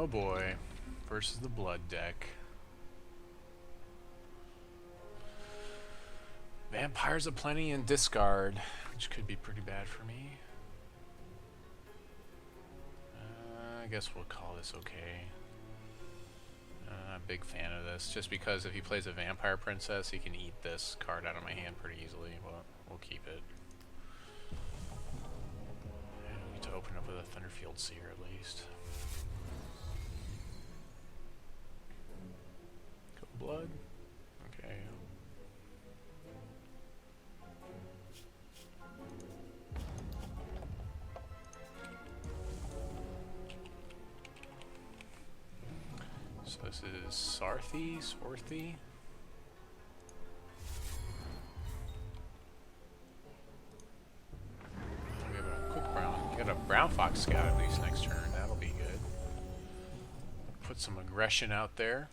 Oh boy. Versus the blood deck. Vampires aplenty and discard, which could be pretty bad for me. I guess we'll call this okay. I'm a big fan of this, just because if he plays a Vampire Princess, he can eat this card out of my hand pretty easily. Well, we'll keep it. And we need to open up with a Thunderfield Seer at least. Go blood. Okay. So this is Swarthy. We have a quick brown. Get a brown fox scout at least next turn. That'll be good. Put some aggression out there.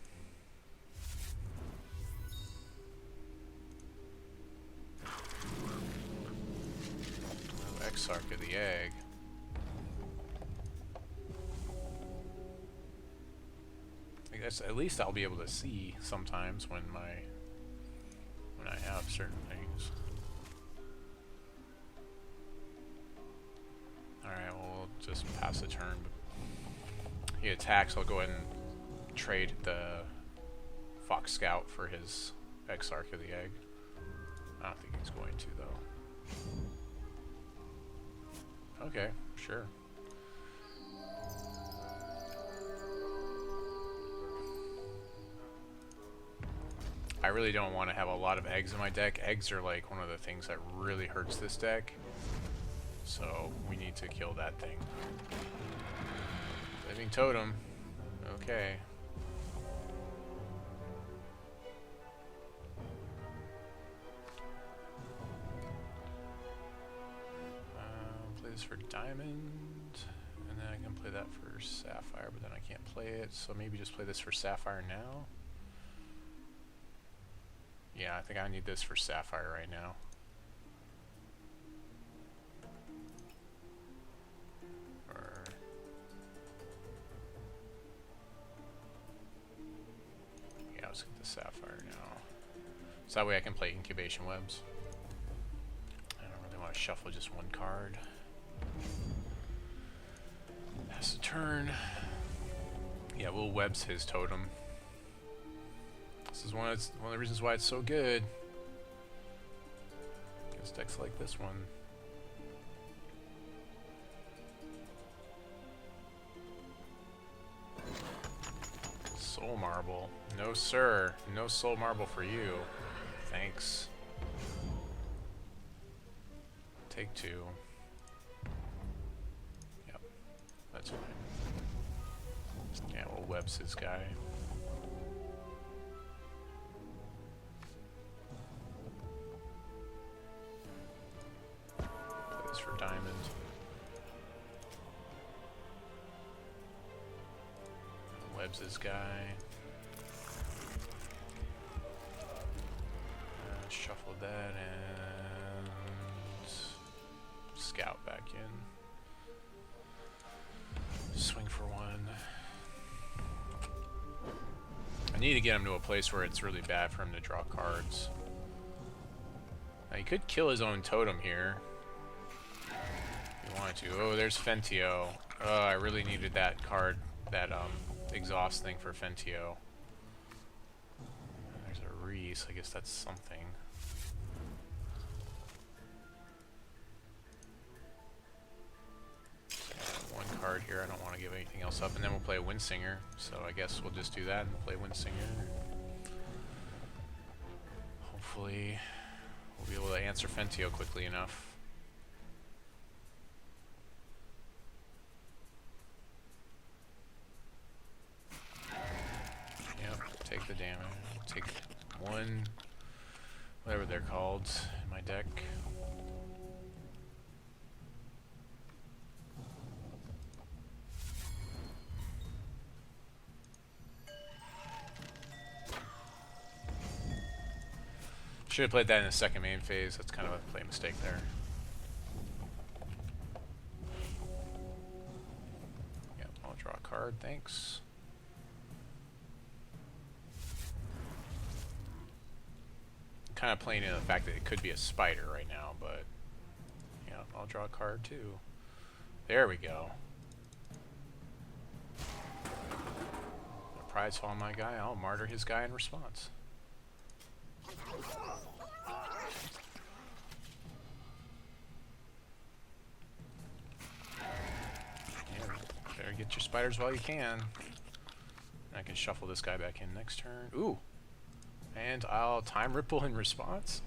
Exarch of the Egg. I guess at least I'll be able to see sometimes when I have certain things. Alright, well, we'll just pass the turn. He attacks, I'll go ahead and trade the Fox Scout for his Exarch of the Egg. I don't think he's going to, though. Okay, sure. I really don't want to have a lot of eggs in my deck. Eggs are like one of the things that really hurts this deck. So we need to kill that thing. Living Totem. Okay. Play this for Diamond. And then I can play that for Sapphire, but then I can't play it. So maybe just play this for Sapphire now. Yeah, I think I need this for Sapphire right now. Or yeah, let's get the Sapphire now. So that way I can play Incubation Webs. I don't really want to shuffle just one card. Pass the turn. Yeah, we'll Webs his totem. This is one of the reasons why it's so good. Against decks like this one. Soul Marble. No sir. No Soul Marble for you. Thanks. Take two. Yep. That's fine. Yeah, we'll Webs his guy. For Diamond. Webs his guy. Shuffle that and Scout back in. Swing for one. I need to get him to a place where it's really bad for him to draw cards. Now, he could kill his own totem here. Wanted to. Oh, there's Fentio. Oh, I really needed that card, that exhaust thing for Fentio. There's a Reese. I guess that's something. One card here. I don't want to give anything else up, and then we'll play a Windsinger. So I guess we'll just do that and play Windsinger. Hopefully, we'll be able to answer Fentio quickly enough. Take the damage. Take one, whatever they're called, in my deck. Should have played that in the second main phase. That's kind of a play mistake there. Yep, I'll draw a card. Thanks. kind of playing into the fact that it could be a spider right now, but yeah, I'll draw a card too. There we go. Pride's on my guy. I'll martyr his guy in response. Yeah, better get your spiders while you can. I can shuffle this guy back in next turn. Ooh! And I'll Time Ripple in response.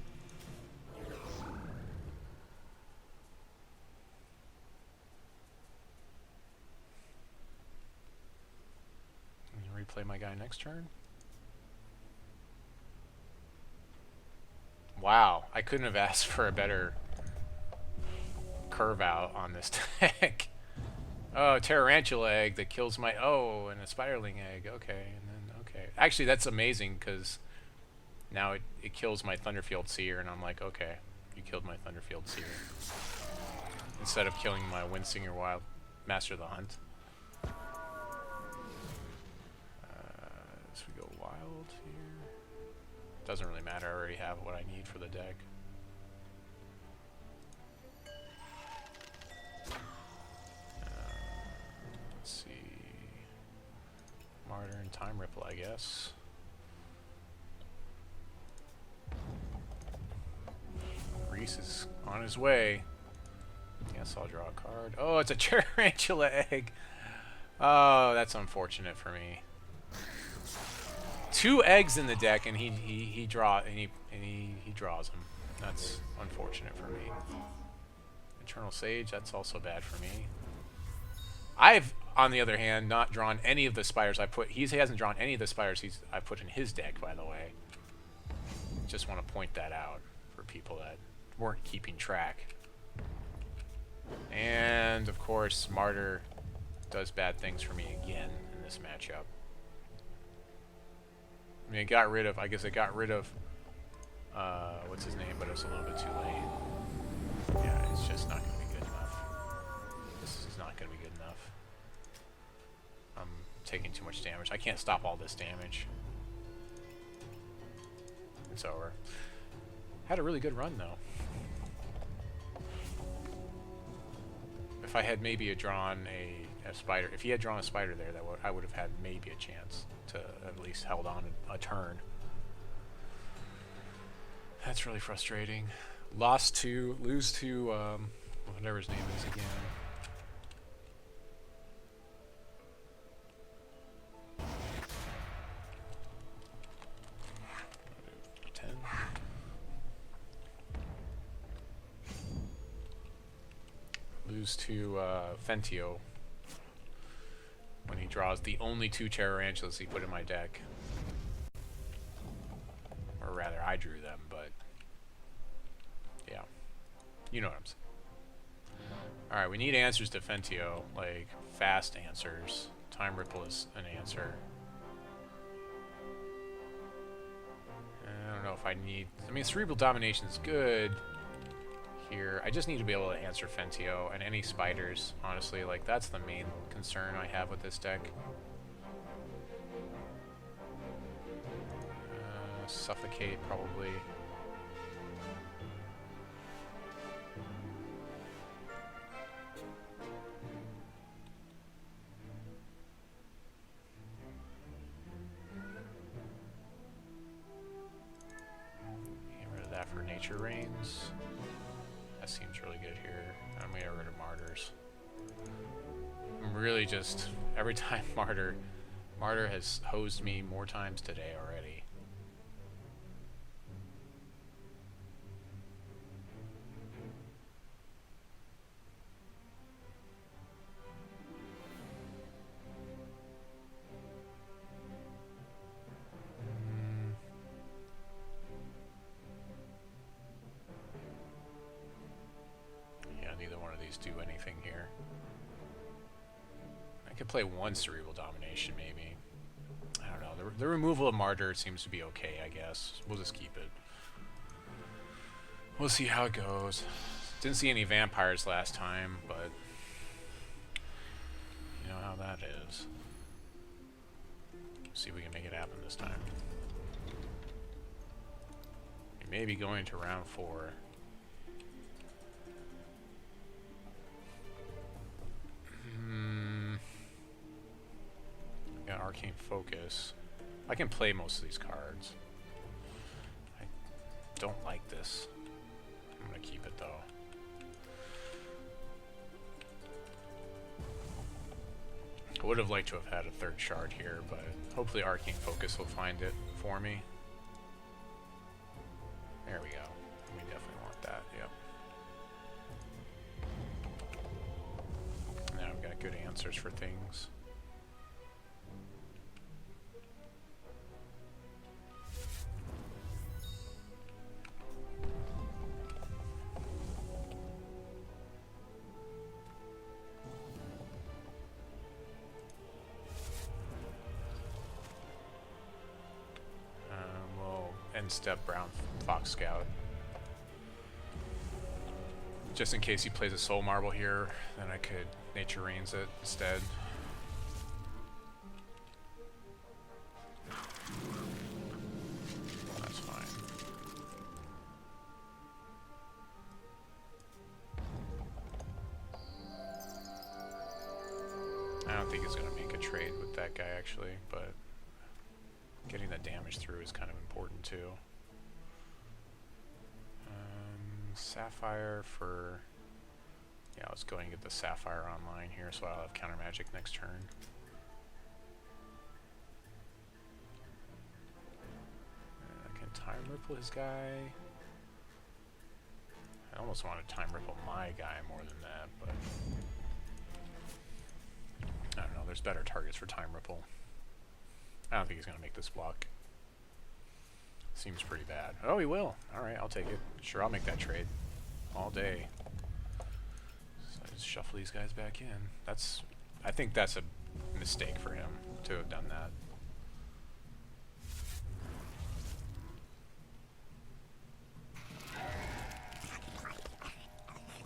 Replay my guy next turn. Wow, I couldn't have asked for a better curve out on this deck. Oh, Tarantula egg that kills my... Oh, and a Spiderling egg. Okay, and then... Okay. Actually, that's amazing, because now it kills my Thunderfield Seer, and I'm like, okay, you killed my Thunderfield Seer. Instead of killing my Windsinger Wild Master of the Hunt. So we go wild here. Doesn't really matter, I already have what I need for the deck. Let's see. Martyr and Time Ripple, I guess. Reese is on his way. Guess I'll draw a card. Oh, it's a Tarantula egg. Oh, that's unfortunate for me. 2 eggs in the deck, and he draws them. That's unfortunate for me. Eternal Sage, that's also bad for me. I've, on the other hand, not drawn any of the spiders I put. He hasn't drawn any of the spiders I put in his deck, by the way. Just want to point that out for people that weren't keeping track. And of course, Martyr does bad things for me again in this matchup. I mean, I guess it got rid of, what's his name, but it was a little bit too late. Yeah, it's just not going to be good enough. This is not going to be good enough. I'm taking too much damage. I can't stop all this damage. It's over. Had a really good run, though. If I had maybe drawn a spider, if he had drawn a spider there, I would have had maybe a chance to at least held on a turn. That's really frustrating. Lose to whatever his name is again. 10. Lose to Fentio. When he draws the only 2 Tarantulas he put in my deck. Or rather, I drew them, but... Yeah. You know what I'm saying. Alright, we need answers to Fentio. Like, fast answers. Time Ripple is an answer. I don't know if I need... I mean, Cerebral Domination is good here. I just need to be able to answer Fentio and any spiders, honestly. Like, that's the main concern I have with this deck. Suffocate, probably. Get rid of that for Nature Reigns. That seems really good here. I'm gonna get rid of Martyrs. I'm really just... Every time Martyr has hosed me more times today already. Do anything here. I could play 1 Cerebral Domination, maybe. I don't know. The removal of Martyr seems to be okay, I guess. We'll just keep it. We'll see how it goes. Didn't see any vampires last time, but you know how that is. See if we can make it happen this time. We may be going to round 4. Got Arcane Focus. I can play most of these cards. I don't like this. I'm gonna keep it though. I would have liked to have had a 3rd shard here, but hopefully Arcane Focus will find it for me. There we go. We definitely want that, yep. Now we've got good answers for things. Step Brown Fox Scout. Just in case he plays a Soul Marble here, then I could Nature Rains it instead. That's fine. I don't think he's going to make a trade with that guy actually, but getting the damage through is kind of important too. Sapphire for... Yeah, let's go and get the Sapphire online here so I'll have Countermagic next turn. I can Time Ripple his guy. I almost want to Time Ripple my guy more than that, but... I don't know, there's better targets for Time Ripple. I don't think he's going to make this block. Seems pretty bad. Oh, he will. Alright, I'll take it. Sure, I'll make that trade. All day. So I just shuffle these guys back in. That's... I think that's a mistake for him to have done that.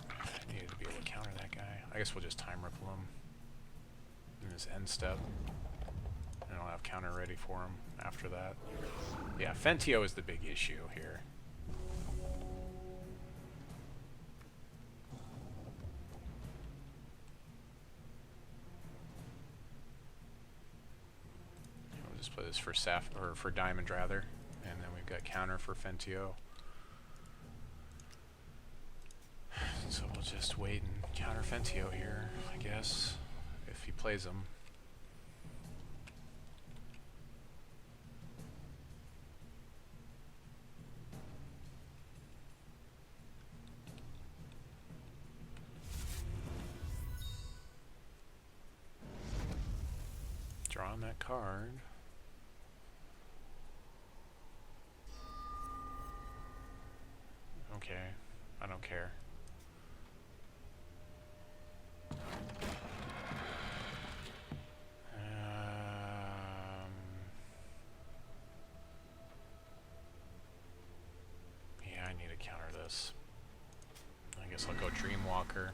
I needed to be able to counter that guy. I guess we'll just Time Ripple him in his end step. And I'll have counter ready for him after that. Yeah, Fentio is the big issue here. We'll just play this for for Diamond rather, and then we've got counter for Fentio. So we'll just wait and counter Fentio here, I guess, if he plays him. Drawing that card. Okay, I don't care. Yeah, I need to counter this. I guess I'll go Dreamwalker.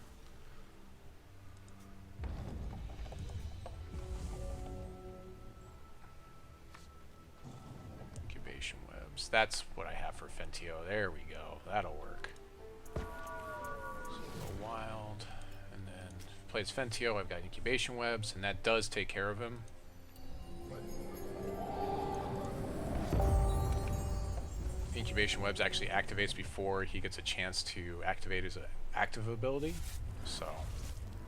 Incubation Webs. That's what I have for Fentio. There we go. That'll work. So go Wild, and then plays Fentio. I've got Incubation Webs, and that does take care of him. Incubation Webs actually activates before he gets a chance to activate his active ability, so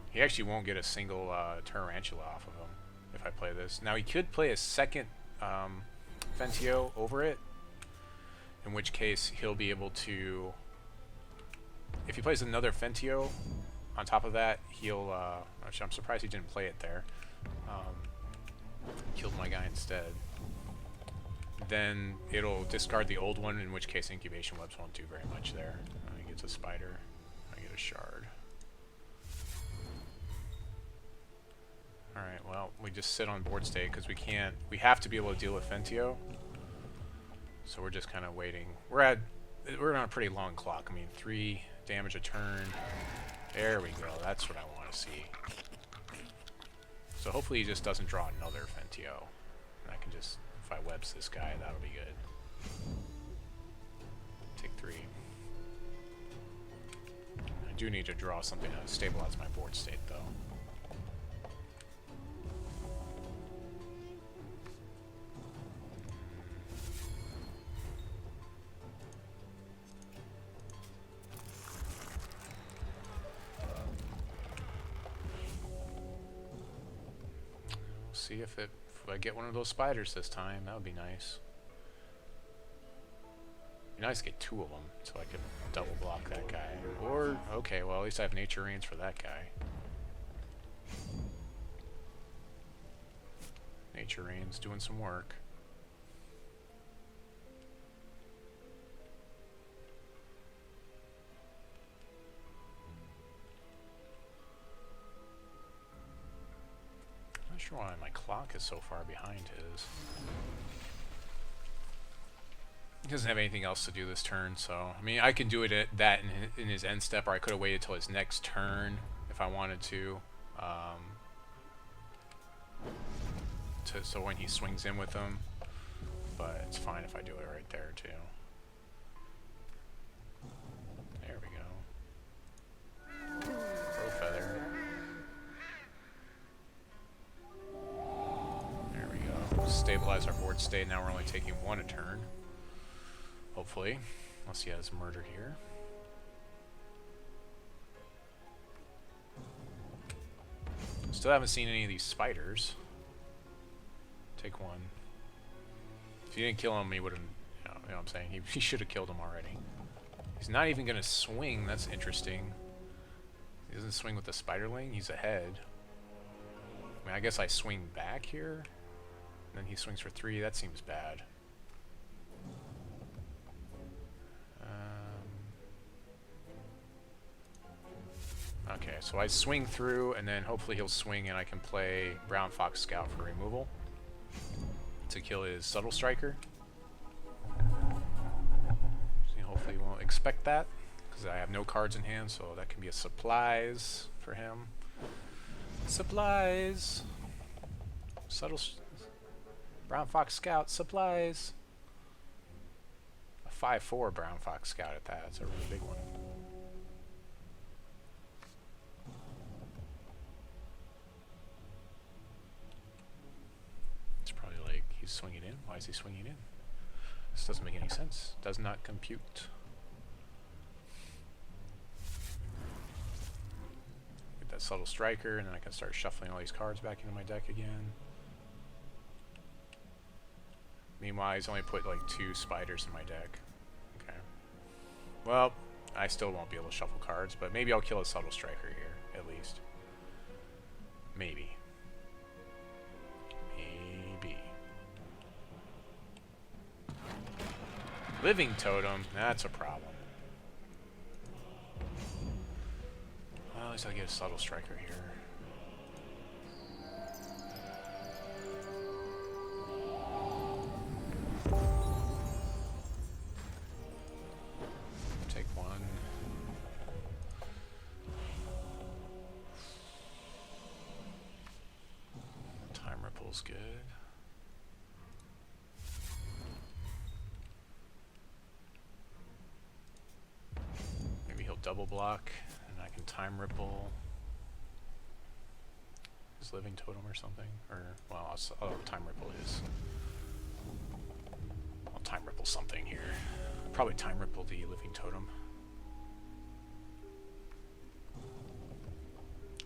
he actually won't get a single Tarantula off of him if I play this. Now he could play a second Fentio over it, in which case he'll be able to, if he plays another Fentio on top of that, he'll, actually I'm surprised he didn't play it there, killed my guy instead. Then it'll discard the old one, in which case Incubation Webs won't do very much there. He gets a Spider, I get a Shard. Alright, well, we just sit on board state because we have to be able to deal with Fentio. So we're just kind of waiting. We're on a pretty long clock. I mean, 3 damage a turn. There we go, that's what I want to see. So hopefully he just doesn't draw another Fentio. And I can just, if I webs this guy, that'll be good. 3. I do need to draw something to stabilize my board state, though. See if I get one of those spiders this time. That would be nice. Be nice to get 2 of them so I can double block that guy. Or, okay, well at least I have Nature Rains for that guy. Nature Rains doing some work. Not sure why my clock is so far behind his. He doesn't have anything else to do this turn, so I mean I can do it at that in his end step, or I could have waited till his next turn if I wanted to. So when he swings in with them, but it's fine if I do it right there too. There we go. Crowfeather. There we go. Stabilize our board state. Now we're only taking 1 a turn. Hopefully. Unless he has murder here. Still haven't seen any of these spiders. Take 1. If he didn't kill him, he would have... You know what I'm saying? He should have killed him already. He's not even going to swing. That's interesting. He doesn't swing with the spiderling. He's ahead. I mean, I guess I swing back here. And then he swings for 3. That seems bad. Okay, so I swing through, and then hopefully he'll swing, and I can play Brown Fox Scout for removal to kill his Subtle Striker. So hopefully he won't expect that, because I have no cards in hand, so that can be a supplies for him. Supplies! Brown Fox Scout, supplies! A 5/4 Brown Fox Scout at that, that's a really big one. Swinging in? Why is he swinging in? This doesn't make any sense. Does not compute. Get that Subtle Striker, and then I can start shuffling all these cards back into my deck again. Meanwhile, he's only put like 2 spiders in my deck. Okay. Well, I still won't be able to shuffle cards, but maybe I'll kill a Subtle Striker here, at least. Maybe. Living Totem, that's a problem. Well, at least I'll get a Subtle Striker here. Take 1. Time Ripple's good. Double block, and I can Time Ripple his Living Totem or something. Or, well, I'll Time Ripple his. I'll Time Ripple something here. Probably Time Ripple the Living Totem.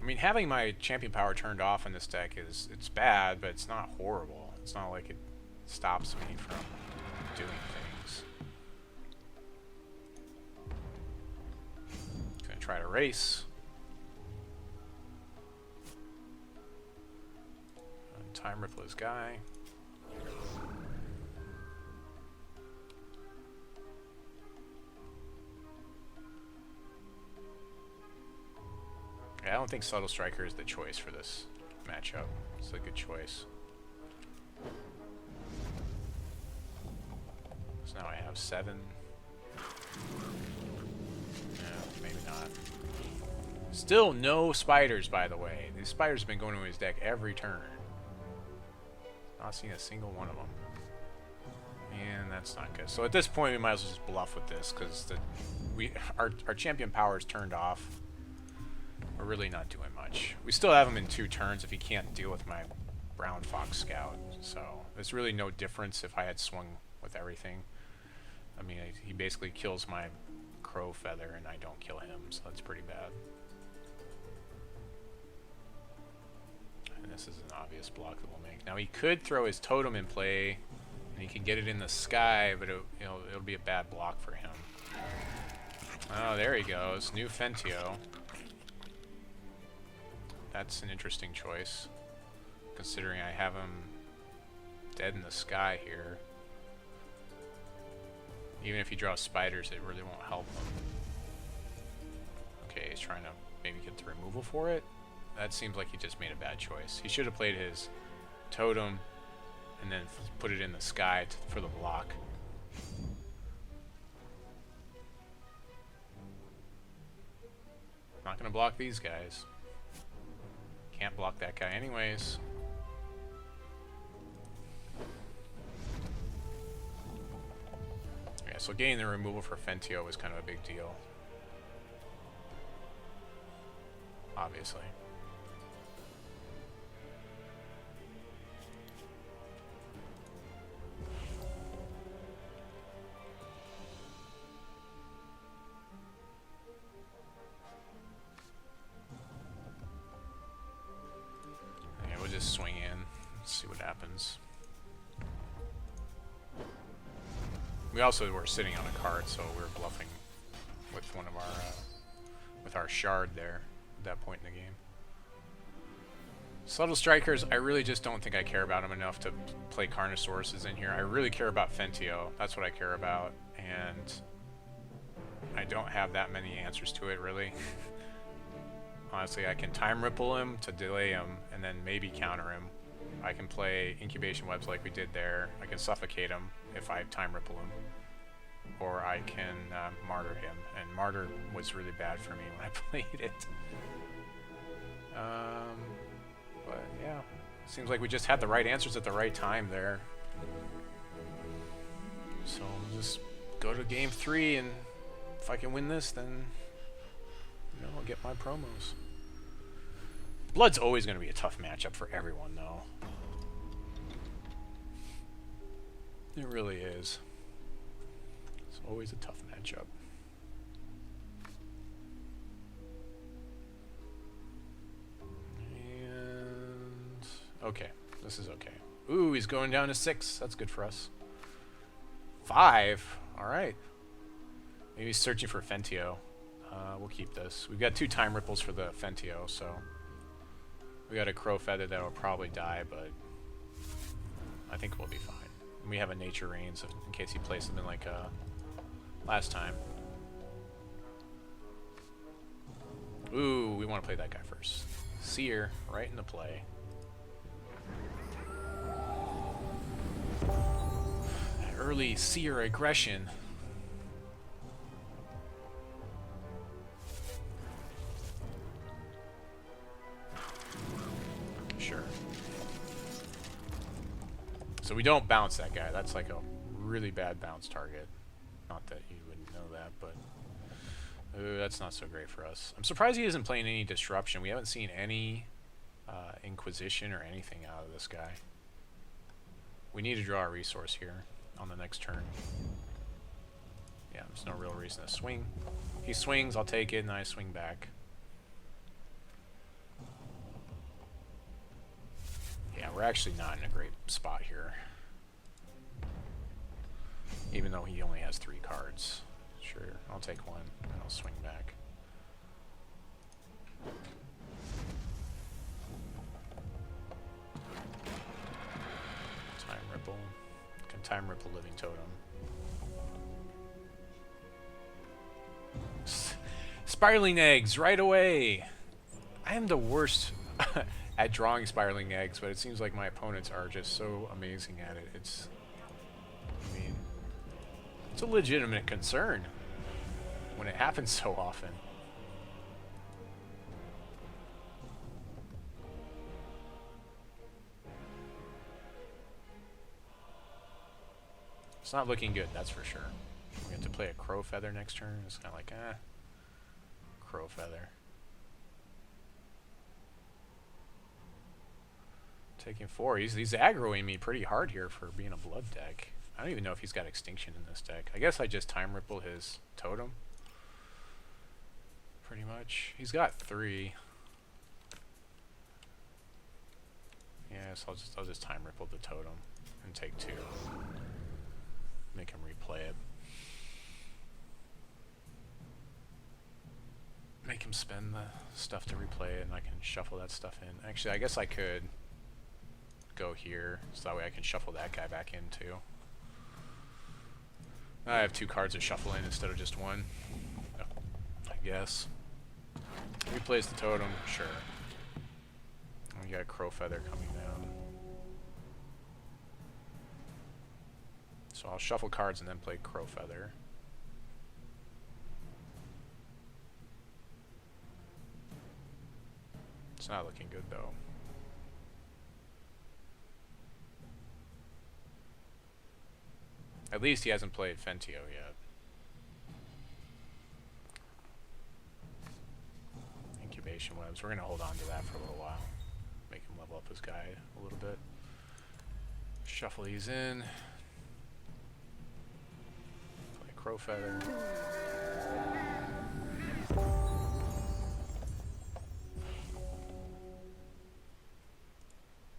I mean, having my Champion Power turned off in this deck it's bad, but it's not horrible. It's not like it stops me from doing things. Try to race. And Time Ripple his guy. Yeah, I don't think Subtle Striker is the choice for this matchup. It's a good choice. So now I have 7. Maybe not. Still no spiders, by the way. These spiders have been going to his deck every turn. Not seen a single one of them. And that's not good. So at this point, we might as well just bluff with this, because our champion power is turned off. We're really not doing much. We still have him in 2 turns if he can't deal with my brown fox scout. So there's really no difference if I had swung with everything. I mean, he basically kills my Crowfeather and I don't kill him, so that's pretty bad. And this is an obvious block that we'll make. Now he could throw his totem in play, and he can get it in the sky, but it'll be a bad block for him. Oh, there he goes. New Fentio. That's an interesting choice, considering I have him dead in the sky here. Even if he draws spiders, it really won't help him. Okay, he's trying to maybe get the removal for it. That seems like he just made a bad choice. He should have played his totem and then put it in the sky for the block. Not gonna block these guys. Can't block that guy anyways. Yeah, so getting the removal for Fentio was kind of a big deal. Obviously. Okay, we'll just swing in, see what happens. We also were sitting on a card, so we were bluffing with one of our with our shard there at that point in the game. Subtle Strikers, I really just don't think I care about them enough to play Carnasaurus in here. I really care about Fentio. That's what I care about, and I don't have that many answers to it, really. Honestly, I can time ripple him to delay him, and then maybe counter him. I can play Incubation Webs like we did there. I can suffocate him if I time ripple him. Or I can Martyr him. And Martyr was really bad for me when I played it. But yeah, seems like we just had the right answers at the right time there. So we'll just go to game 3, and if I can win this, then I'll get my promos. Blood's always going to be a tough matchup for everyone, though. It really is. It's always a tough matchup. And okay, this is okay. Ooh, he's going down to 6. That's good for us. 5. All right. Maybe he's searching for Fentio. We'll keep this. We've got 2 time ripples for the Fentio, so we got a Crowfeather that will probably die, but I think we'll be fine. And we have a Nature Rain, so in case he plays something like last time. Ooh, we want to play that guy first. Seer, right into play. That early Seer aggression. Sure. So we don't bounce that guy. That's like a really bad bounce target. Not that you wouldn't know that, but that's not so great for us. I'm surprised he isn't playing any Disruption. We haven't seen any Inquisition or anything out of this guy. We need to draw a resource here on the next turn. Yeah, there's no real reason to swing. He swings, I'll take it, and I swing back. Yeah, we're actually not in a great spot here. Even though he only has 3 cards. Sure, I'll take 1, and I'll swing back. Time Ripple. Can Time Ripple Living Totem. Spiraling Eggs, right away! I am the worst at drawing Spiraling Eggs, but it seems like my opponents are just so amazing at it. It's a legitimate concern when it happens so often. It's not looking good, that's for sure. We have to play a Crowfeather next turn. It's kind of like, Crowfeather. Taking 4. He's aggroing me pretty hard here for being a blood deck. I don't even know if he's got Extinction in this deck. I guess I just Time Ripple his totem. Pretty much. He's got 3. Yeah, so I'll just Time Ripple the totem and take 2. Make him replay it. Make him spend the stuff to replay it, and I can shuffle that stuff in. Actually, I guess I could go here, so that way I can shuffle that guy back in too. I have 2 cards to shuffle in instead of just 1. I guess. Replays the totem, sure. We got a Crowfeather coming down. So I'll shuffle cards and then play Crowfeather. It's not looking good though. At least he hasn't played Fentio yet. Incubation Webs. We're going to hold on to that for a little while. Make him level up his guy a little bit. Shuffle these in. Play Crowfeather.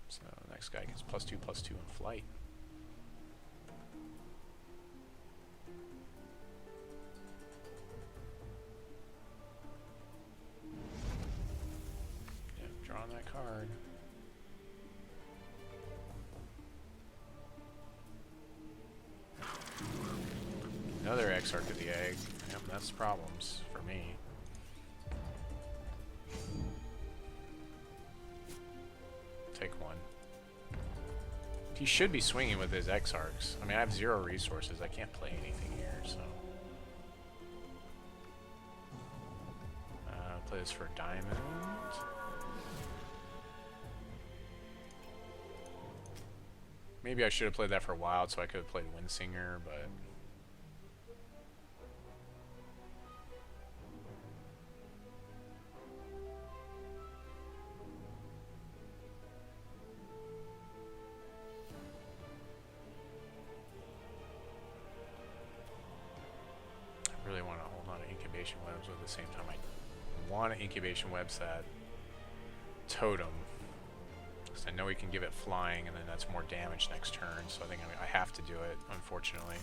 So the next guy gets +2/+2 in flight. On that card. Another Exarch of the Egg. Yep, that's problems for me. Take 1. He should be swinging with his Exarchs. I mean, I have 0 resources. I can't play anything here, so. Play this for Diamond. Maybe I should have played that for Wild, so I could have played Windsinger, but I really want to hold on to Incubation Webs, but at the same time I want to Incubation Webs that totem. I know he can give it flying, and then that's more damage next turn, so I think I have to do it, unfortunately.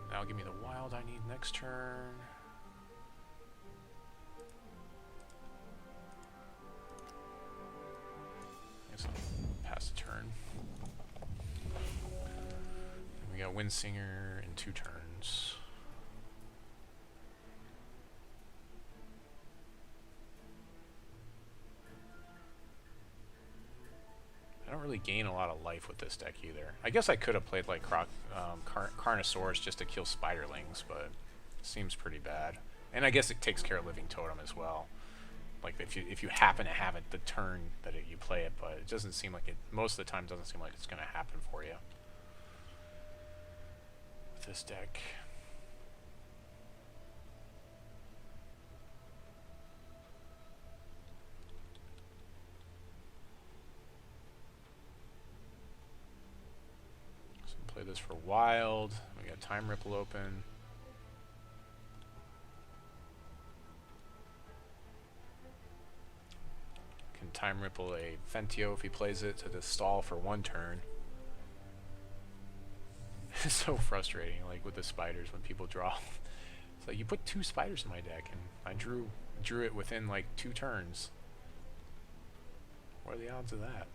That'll give me the wild I need next turn. I guess I'll pass the turn. Then we got Windsinger in 2 turns. I don't really gain a lot of life with this deck either. I guess I could have played like Carnasaurus just to kill Spiderlings, but it seems pretty bad. And I guess it takes care of Living Totem as well. Like if you happen to have it the turn that you play it, but it doesn't seem like it. Most of the time, doesn't seem like it's going to happen for you with this deck. Play this for Wild. We got Time Ripple open. Can Time Ripple a Fentio if he plays it to just stall for 1 turn. It's so frustrating, like with the spiders when people draw. It's like you put 2 spiders in my deck, and I drew it within like 2 turns. What are the odds of that?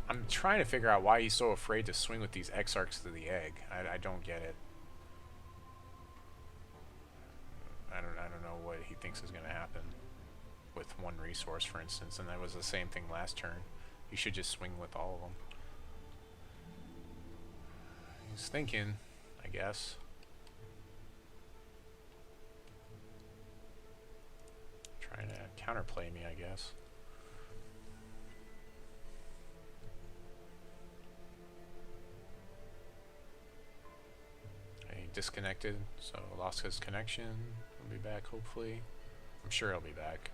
I'm trying to figure out why he's so afraid to swing with these Exarchs to the Egg. I don't get it. I don't know what he thinks is going to happen with 1 resource, for instance, and that was the same thing last turn. You should just swing with all of them. He's thinking, I guess. Trying to counterplay me, I guess. He disconnected, so lost his connection. He'll be back, hopefully. I'm sure he'll be back.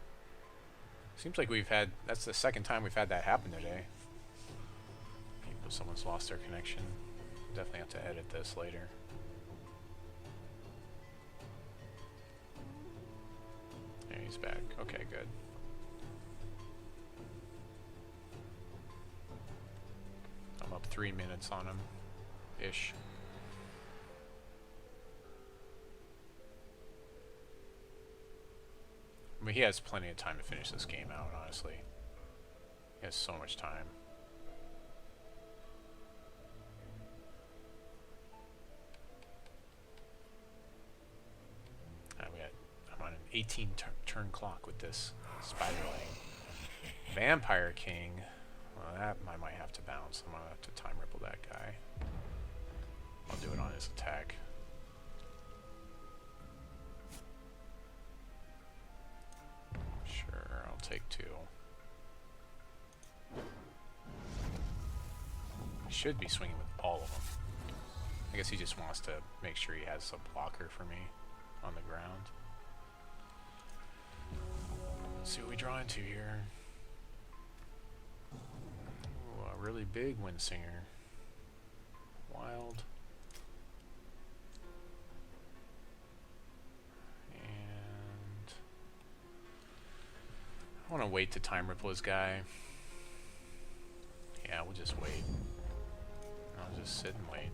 Seems like we've had, that's the second time we've had that happen today. Someone's lost their connection. Definitely have to edit this later. Yeah, he's back. Okay, good. I'm up 3 minutes on him, ish. I mean, he has plenty of time to finish this game out, honestly. He has so much time. I'm on an 18 turn clock with this spiraling. Vampire King. Well, that I might have to bounce. I'm gonna have to time ripple that guy. I'll do it on his attack. Sure, I'll take 2. I should be swinging with all of them. I guess he just wants to make sure he has a blocker for me on the ground. Let's see what we draw into here. Ooh, a really big Windsinger. Wild. And I want to wait to time ripple his guy. Yeah, we'll just wait. I'll just sit and wait.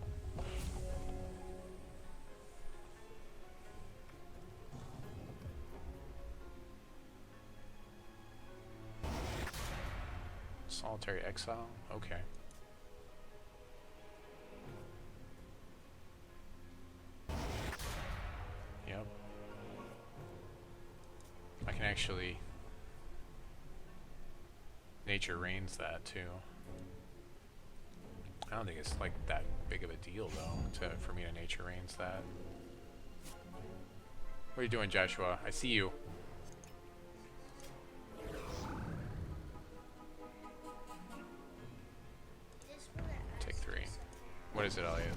Solitary Exile? Okay. Yep. I can actually Nature Rains that too. I don't think it's like that big of a deal though for me to Nature Rains that. What are you doing, Joshua? I see you. Take 3. What is it, Elliot?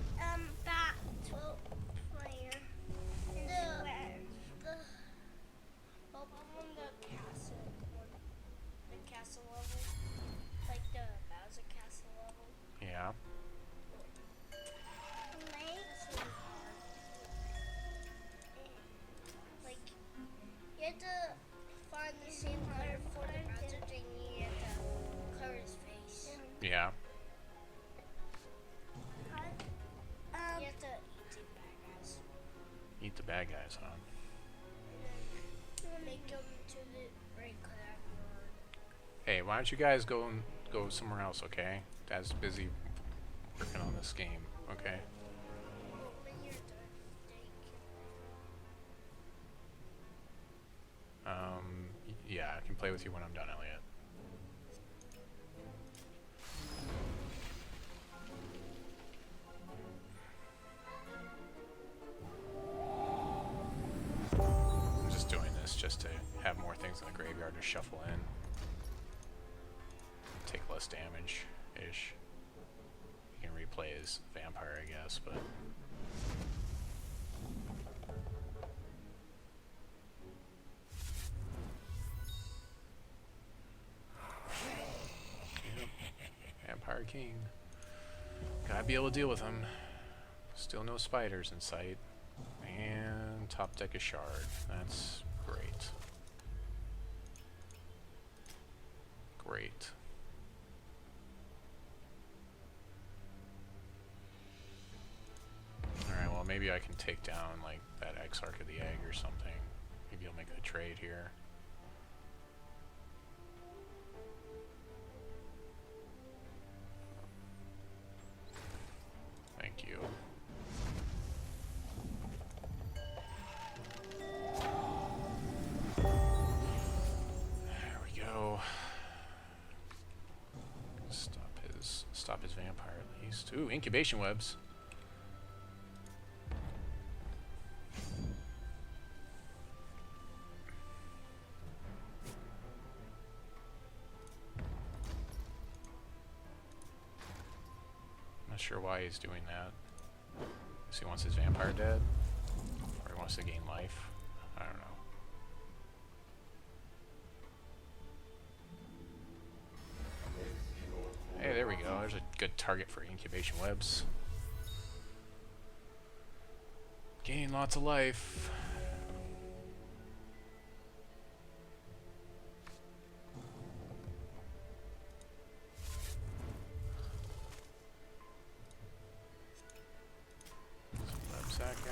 Battle player. The on the castle one. The castle level. Like the Bowser castle level. Yeah. Like you had to find the same color for the Bowser thing, you had to color his face. Yeah. You have to eat the bad guys. Eat the bad guys, huh? And then make them to the right color. Hey, why don't you guys go somewhere else, okay? Dad's busy working on this game, okay? When you're done, Yeah, I can play with you when I'm done, Elliot. I'm just doing this just to have more things in the graveyard to shuffle in. Take less damage-ish. You can replay as vampire, I guess, but... Yep. Vampire King. Gotta be able to deal with him. Still no spiders in sight. And top deck a shard. That's great. Great. Alright, well maybe I can take down like that Exarch of the Egg or something. Maybe I'll make a trade here. Thank you. There we go. Stop his vampire at least. Ooh, Incubation Webs. Not sure why he's doing that. Guess he wants his vampire dead? Or he wants to gain life? I don't know. Hey, there we go. There's a good target for Incubation Webs. Gain lots of life. Webs that guy.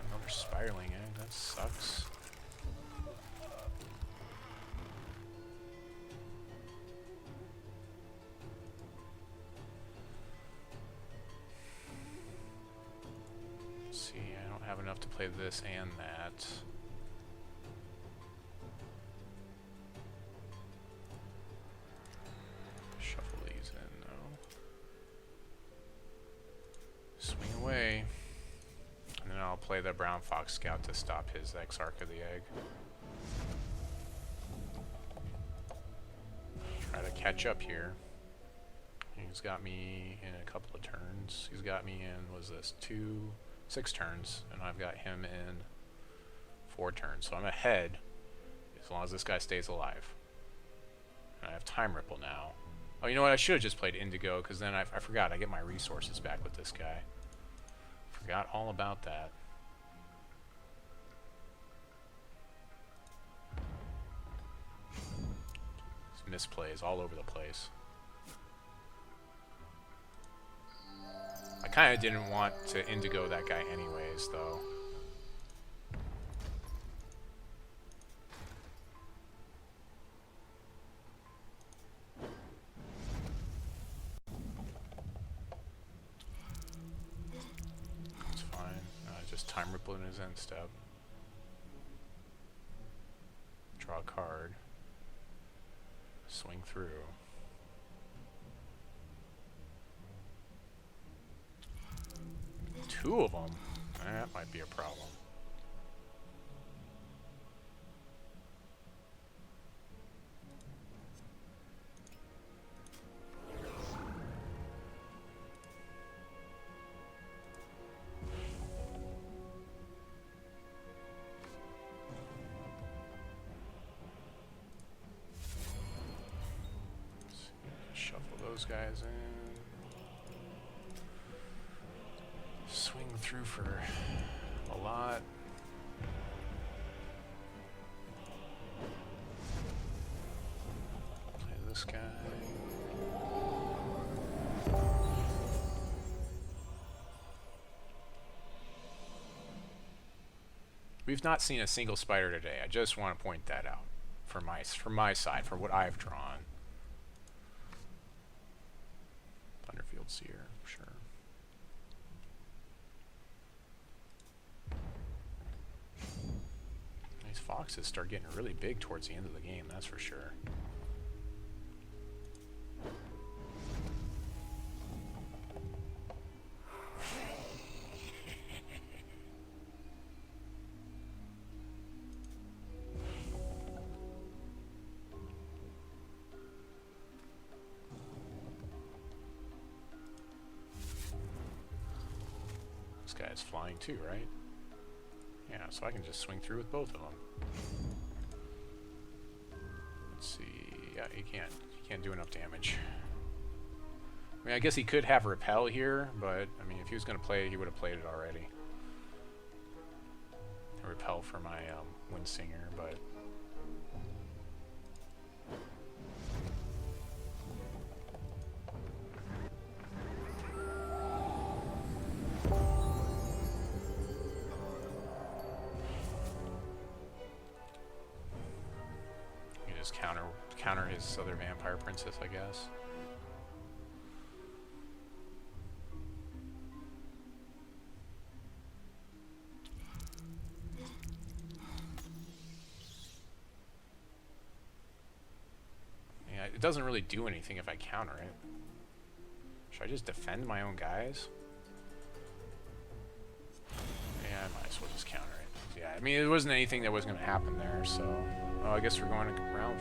Another spiraling egg. That sucks. See, I don't have enough to play this and that. Shuffle these in, though. Swing away. And then I'll play the Brown Fox Scout to stop his Exarch of the Egg. Try to catch up here. He's got me in a couple of turns. He's got me in, was this 6 turns, and I've got him in 4 turns. So I'm ahead as long as this guy stays alive. And I have Time Ripple now. Oh, you know what? I should have just played Indigo, because then I forgot. I get my resources back with this guy. Forgot all about that. These misplays all over the place. I kind of didn't want to Indigo that guy anyways, though. It's fine. Just Time Ripple in his end step. Draw a card. Swing through. Two of them? That might be a problem. Shuffle those guys in. Swing through for a lot. Play this guy. We've not seen a single spider today. I just want to point that out for my side, for what I've drawn. Thunderfield Seer, sure. These foxes start getting really big towards the end of the game, that's for sure. This guy's flying too, right? Yeah, so I can just swing through with both of them. Let's see. Yeah, he can't do enough damage. I mean, I guess he could have Repel here, but I mean, if he was going to play it, he would have played it already. Repel for my Windsinger, but just counter his other vampire princess, I guess. Yeah, it doesn't really do anything if I counter it. Should I just defend my own guys? Yeah, I might as well just counter it. Yeah, I mean, it wasn't anything that was going to happen there, so... Oh, I guess we're going to round